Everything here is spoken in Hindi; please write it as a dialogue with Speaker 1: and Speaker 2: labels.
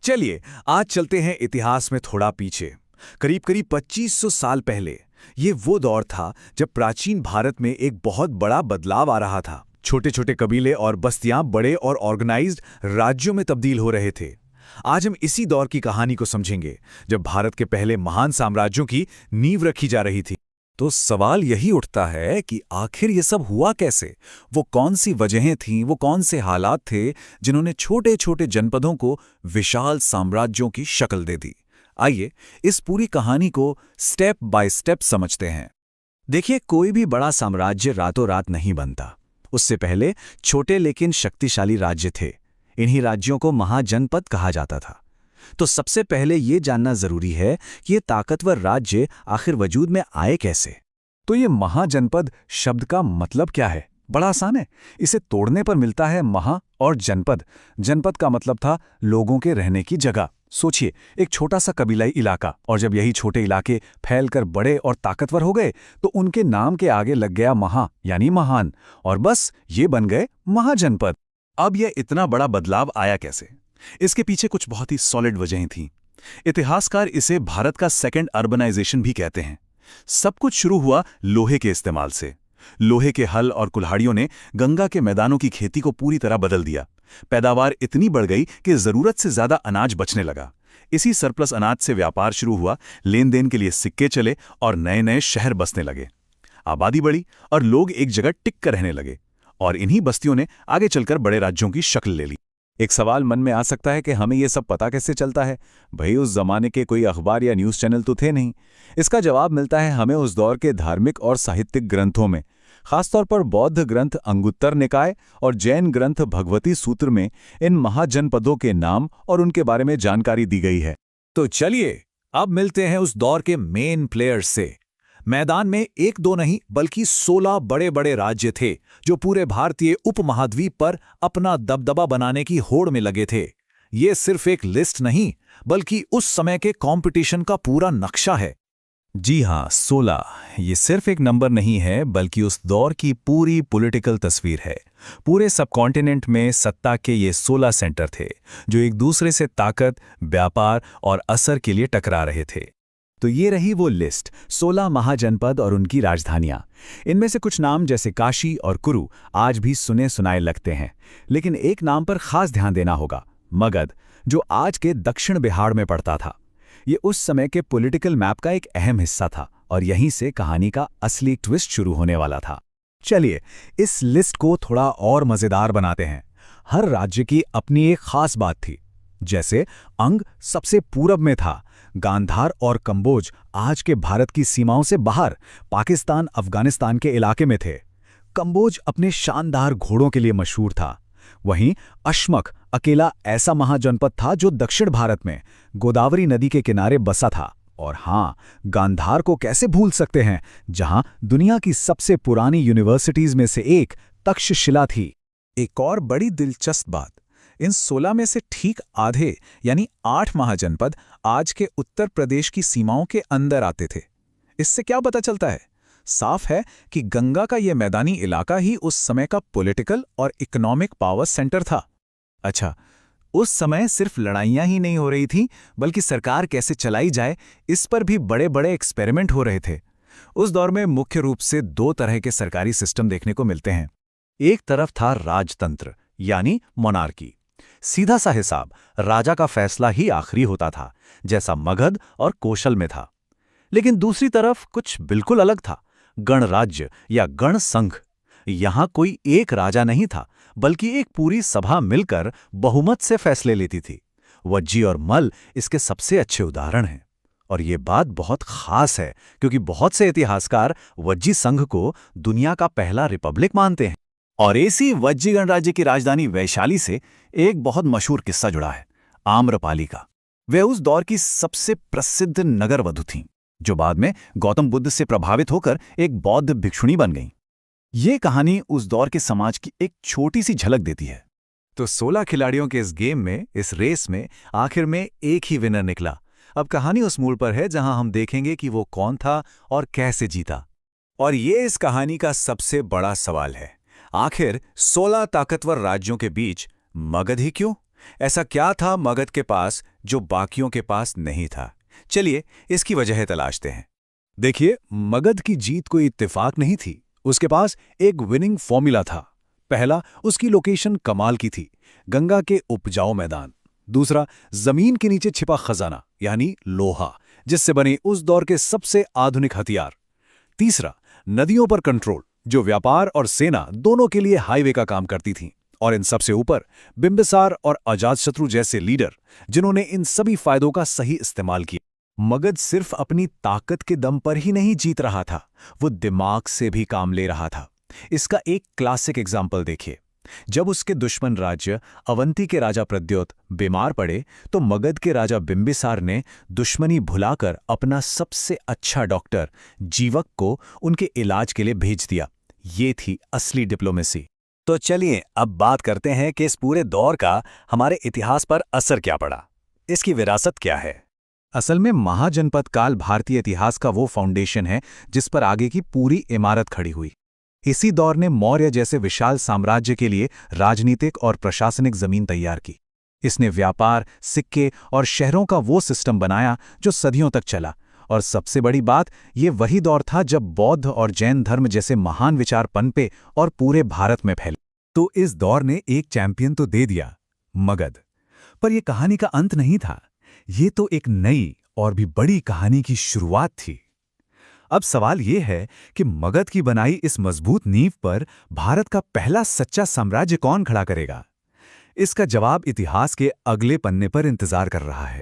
Speaker 1: चलिए, आज चलते हैं इतिहास में थोड़ा पीछे। करीब करीब 2500 साल पहले ये वो दौर था जब प्राचीन भारत में एक बहुत बड़ा बदलाव आ रहा था। छोटे छोटे कबीले और बस्तियां बड़े और ऑर्गेनाइज्ड राज्यों में तब्दील हो रहे थे। आज हम इसी दौर की कहानी को समझेंगे, जब भारत के पहले महान साम्राज्यों की नींव रखी जा रही थी। तो सवाल यही उठता है कि आखिर ये सब हुआ कैसे? वो कौन सी वजहें थीं, वो कौन से हालात थे जिन्होंने छोटे छोटे जनपदों को विशाल साम्राज्यों की शक्ल दे दी? आइए इस पूरी कहानी को स्टेप बाय स्टेप समझते हैं। देखिए, कोई भी बड़ा साम्राज्य रातों रात नहीं बनता। उससे पहले छोटे लेकिन शक्तिशाली राज्य थे। इन्हीं राज्यों को महाजनपद कहा जाता था। तो सबसे पहले ये जानना जरूरी है कि ये ताकतवर राज्य आखिर वजूद में आए कैसे। तो ये महाजनपद शब्द का मतलब क्या है? बड़ा आसान है। इसे तोड़ने पर मिलता है महा और जनपद। जनपद का मतलब था लोगों के रहने की जगह। सोचिए, एक छोटा सा कबीलाई इलाका, और जब यही छोटे इलाके फैलकर बड़े और ताकतवर हो गए तो उनके नाम के आगे लग गया महा यानी महान, और बस ये बन गए महाजनपद। अब यह इतना बड़ा बदलाव आया कैसे? इसके पीछे कुछ बहुत ही सॉलिड वजहें थीं। इतिहासकार इसे भारत का सेकंड अर्बनाइजेशन भी कहते हैं। सब कुछ शुरू हुआ लोहे के इस्तेमाल से। लोहे के हल और कुल्हाड़ियों ने गंगा के मैदानों की खेती को पूरी तरह बदल दिया। पैदावार इतनी बढ़ गई कि जरूरत से ज्यादा अनाज बचने लगा। इसी सरप्लस अनाज से व्यापार शुरू हुआ, लेन देन के लिए सिक्के चले और नए नए शहर बसने लगे। आबादी बढ़ी और लोग एक जगह टिक कर रहने लगे, और इन्हीं बस्तियों ने आगे चलकर बड़े राज्यों की शक्ल ले ली। एक सवाल मन में आ सकता है कि हमें यह सब पता कैसे चलता है? भाई, उस जमाने के कोई अखबार या न्यूज़ चैनल तो थे नहीं। इसका जवाब मिलता है हमें उस दौर के धार्मिक और साहित्यिक ग्रंथों में। खासतौर पर बौद्ध ग्रंथ अंगुत्तर निकाय और जैन ग्रंथ भगवती सूत्र में इन महाजनपदों के नाम और उनके बारे में जानकारी दी गई है। तो चलिए अब मिलते हैं उस दौर के मेन प्लेयर्स से। मैदान में एक दो नहीं बल्कि 16 बड़े बड़े राज्य थे जो पूरे भारतीय उपमहाद्वीप पर अपना दबदबा बनाने की होड़ में लगे थे। ये सिर्फ एक लिस्ट नहीं बल्कि उस समय के कंपटीशन का पूरा नक्शा है। जी हाँ, 16 ये सिर्फ एक नंबर नहीं है बल्कि उस दौर की पूरी पॉलिटिकल तस्वीर है। पूरे सबकॉन्टिनेंट में सत्ता के ये 16 सेंटर थे जो एक दूसरे से ताकत, व्यापार और असर के लिए टकरा रहे थे। तो ये रही वो लिस्ट, 16 महाजनपद और उनकी राजधानियां। इनमें से कुछ नाम जैसे काशी और कुरु आज भी सुने सुनाए लगते हैं, लेकिन एक नाम पर खास ध्यान देना होगा, मगध, जो आज के दक्षिण बिहार में पड़ता था। ये उस समय के पॉलिटिकल मैप का एक अहम हिस्सा था और यहीं से कहानी का असली ट्विस्ट शुरू होने वाला था। चलिए इस लिस्ट को थोड़ा और मजेदार बनाते हैं। हर राज्य की अपनी एक खास बात थी। जैसे अंग सबसे पूरब में था, गांधार और कंबोज आज के भारत की सीमाओं से बाहर पाकिस्तान अफगानिस्तान के इलाके में थे। कंबोज अपने शानदार घोड़ों के लिए मशहूर था। वहीं अश्मक अकेला ऐसा महाजनपद था जो दक्षिण भारत में गोदावरी नदी के किनारे बसा था। और हाँ, गांधार को कैसे भूल सकते हैं, जहां दुनिया की सबसे पुरानी यूनिवर्सिटीज में से एक तक्षशिला थी। एक और बड़ी दिलचस्प बात, इन 16 में से ठीक आधे यानी 8 महाजनपद आज के उत्तर प्रदेश की सीमाओं के अंदर आते थे। इससे क्या पता चलता है? साफ है कि गंगा का यह मैदानी इलाका ही उस समय का पॉलिटिकल और इकोनॉमिक पावर सेंटर था। अच्छा, उस समय सिर्फ लड़ाइयां ही नहीं हो रही थीं, बल्कि सरकार कैसे चलाई जाए इस पर भी बड़े बड़े एक्सपेरिमेंट हो रहे थे। उस दौर में मुख्य रूप से 2 तरह के सरकारी सिस्टम देखने को मिलते हैं। एक तरफ था राजतंत्र यानी मोनार्की। सीधा सा हिसाब, राजा का फैसला ही आखिरी होता था, जैसा मगध और कौशल में था। लेकिन दूसरी तरफ कुछ बिल्कुल अलग था, गणराज्य या गण संघ। यहां कोई एक राजा नहीं था, बल्कि एक पूरी सभा मिलकर बहुमत से फैसले लेती थी। वज्जी और मल्ल इसके सबसे अच्छे उदाहरण हैं। और ये बात बहुत खास है क्योंकि बहुत से इतिहासकार वज्जी संघ को दुनिया का पहला रिपब्लिक मानते हैं। और इसी वज्जी गणराज्य की राजधानी वैशाली से एक बहुत मशहूर किस्सा जुड़ा है, आम्रपाली का। वे उस दौर की सबसे प्रसिद्ध नगरवधु थीं, जो बाद में गौतम बुद्ध से प्रभावित होकर एक बौद्ध भिक्षुणी बन गईं। ये कहानी उस दौर के समाज की एक छोटी सी झलक देती है। तो 16 खिलाड़ियों के इस गेम में, इस रेस में आखिर में एक ही विनर निकला। अब कहानी उस मोड़ पर है जहां हम देखेंगे कि वो कौन था और कैसे जीता। और ये इस कहानी का सबसे बड़ा सवाल है, आखिर 16 ताकतवर राज्यों के बीच मगध ही क्यों? ऐसा क्या था मगध के पास जो बाकियों के पास नहीं था। चलिए इसकी वजह तलाशते हैं। देखिए, मगध की जीत कोई इत्तेफाक नहीं थी। उसके पास एक विनिंग फॉर्मूला था। पहला, उसकी लोकेशन कमाल की थी, गंगा के उपजाऊ मैदान। दूसरा, जमीन के नीचे छिपा खजाना यानी लोहा, जिससे बने उस दौर के सबसे आधुनिक हथियार। तीसरा, नदियों पर कंट्रोल, जो व्यापार और सेना दोनों के लिए हाईवे का काम करती थीं। और इन सबसे ऊपर बिंबिसार और अजातशत्रु जैसे लीडर, जिन्होंने इन सभी फायदों का सही इस्तेमाल किया। मगध सिर्फ अपनी ताकत के दम पर ही नहीं जीत रहा था, वो दिमाग से भी काम ले रहा था। इसका एक क्लासिक एग्जाम्पल देखिए। जब उसके दुश्मन राज्य अवंती के राजा प्रद्योत बीमार पड़े, तो मगध के राजा बिंबिसार ने दुश्मनी भुलाकर अपना सबसे अच्छा डॉक्टर जीवक को उनके इलाज के लिए भेज दिया। ये थी असली डिप्लोमेसी। तो चलिए अब बात करते हैं कि इस पूरे दौर का हमारे इतिहास पर असर क्या पड़ा, इसकी विरासत क्या है। असल में महाजनपद काल भारतीय इतिहास का वो फाउंडेशन है जिस पर आगे की पूरी इमारत खड़ी हुई। इसी दौर ने मौर्य जैसे विशाल साम्राज्य के लिए राजनीतिक और प्रशासनिक जमीन तैयार की। इसने व्यापार, सिक्के और शहरों का वो सिस्टम बनाया जो सदियों तक चला। और सबसे बड़ी बात, ये वही दौर था जब बौद्ध और जैन धर्म जैसे महान विचार पनपे और पूरे भारत में फैले। तो इस दौर ने एक चैंपियन तो दे दिया, मगध। पर यह कहानी का अंत नहीं था। ये तो एक नई और भी बड़ी कहानी की शुरुआत थी। अब सवाल यह है कि मगध की बनाई इस मजबूत नींव पर भारत का पहला सच्चा साम्राज्य कौन खड़ा करेगा? इसका जवाब इतिहास के अगले पन्ने पर इंतजार कर रहा है।